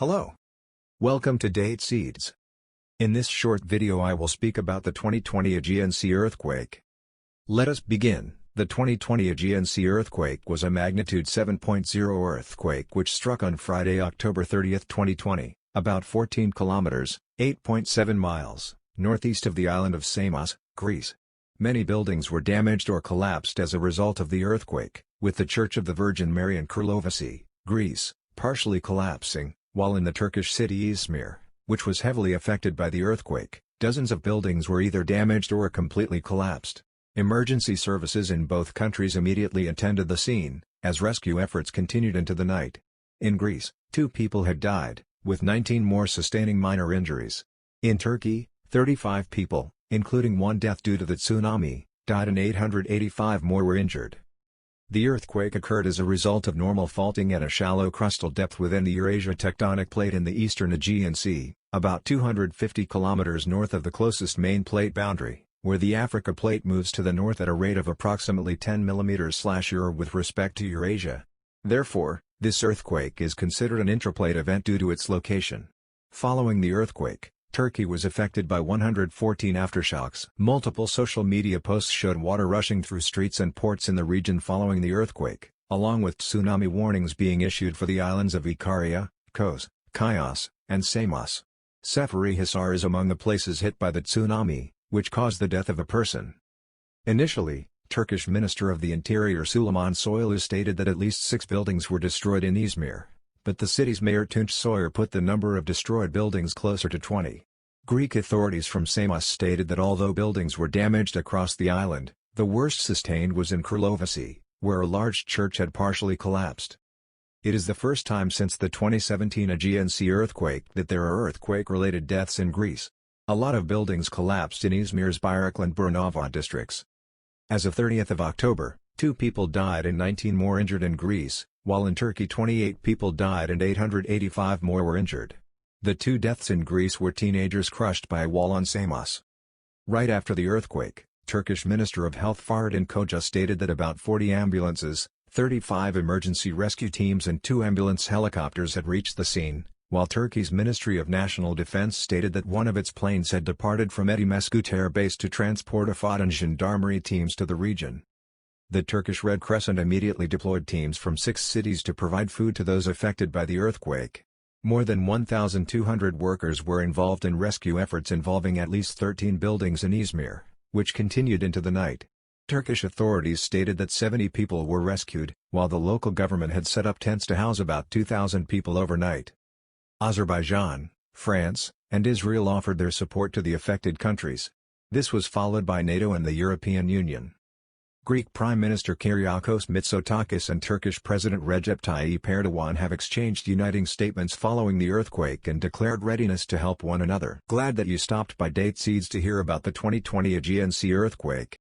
Hello. Welcome to Date Seeds. In this short video I will speak about the 2020 Aegean Sea Earthquake. Let us begin. The 2020 Aegean Sea Earthquake was a magnitude 7.0 earthquake which struck on Friday, October 30, 2020, about 14 kilometers, 8.7 miles, northeast of the island of Samos, Greece. Many buildings were damaged or collapsed as a result of the earthquake, with the Church of the Virgin Mary in Krlovisi, Greece, partially collapsing, while in the Turkish city Izmir, which was heavily affected by the earthquake, dozens of buildings were either damaged or completely collapsed. Emergency services in both countries immediately attended the scene, as rescue efforts continued into the night. In Greece, 2 people had died, with 19 more sustaining minor injuries. In Turkey, 35 people, including 1 death due to the tsunami, died and 885 more were injured. The earthquake occurred as a result of normal faulting at a shallow crustal depth within the Eurasia tectonic plate in the eastern Aegean Sea, about 250 kilometers north of the closest main plate boundary, where the Africa plate moves to the north at a rate of approximately 10 mm/year with respect to Eurasia. Therefore, this earthquake is considered an intraplate event due to its location. Following the earthquake, Turkey was affected by 114 aftershocks. Multiple social media posts showed water rushing through streets and ports in the region following the earthquake, along with tsunami warnings being issued for the islands of Ikaria, Kos, Chios, and Samos. Seferihisar is among the places hit by the tsunami, which caused the death of a person. Initially, Turkish Minister of the Interior Süleyman Soylu stated that at least 6 buildings were destroyed in Izmir, but the city's mayor Tunç Soyer put the number of destroyed buildings closer to 20. Greek authorities from Samos stated that although buildings were damaged across the island, the worst sustained was in Krlovisi, where a large church had partially collapsed. It is the first time since the 2017 Aegean Sea earthquake that there are earthquake-related deaths in Greece. A lot of buildings collapsed in Izmir's Bayraklı and Brunava districts. As of 30th of October, 2 people died and 19 more injured in Greece, while in Turkey 28 people died and 885 more were injured. The 2 deaths in Greece were teenagers crushed by a wall on Samos. Right after the earthquake, Turkish Minister of Health Fahrettin Koca stated that about 40 ambulances, 35 emergency rescue teams and 2 ambulance helicopters had reached the scene, while Turkey's Ministry of National Defense stated that one of its planes had departed from Etimesgut Air Base to transport AFAD and gendarmerie teams to the region. The Turkish Red Crescent immediately deployed teams from 6 cities to provide food to those affected by the earthquake. More than 1,200 workers were involved in rescue efforts involving at least 13 buildings in Izmir, which continued into the night. Turkish authorities stated that 70 people were rescued, while the local government had set up tents to house about 2,000 people overnight. Azerbaijan, France, and Israel offered their support to the affected countries. This was followed by NATO and the European Union. Greek Prime Minister Kyriakos Mitsotakis and Turkish President Recep Tayyip Erdogan have exchanged uniting statements following the earthquake and declared readiness to help one another. Glad that you stopped by Date Seeds to hear about the 2020 Aegean Sea earthquake.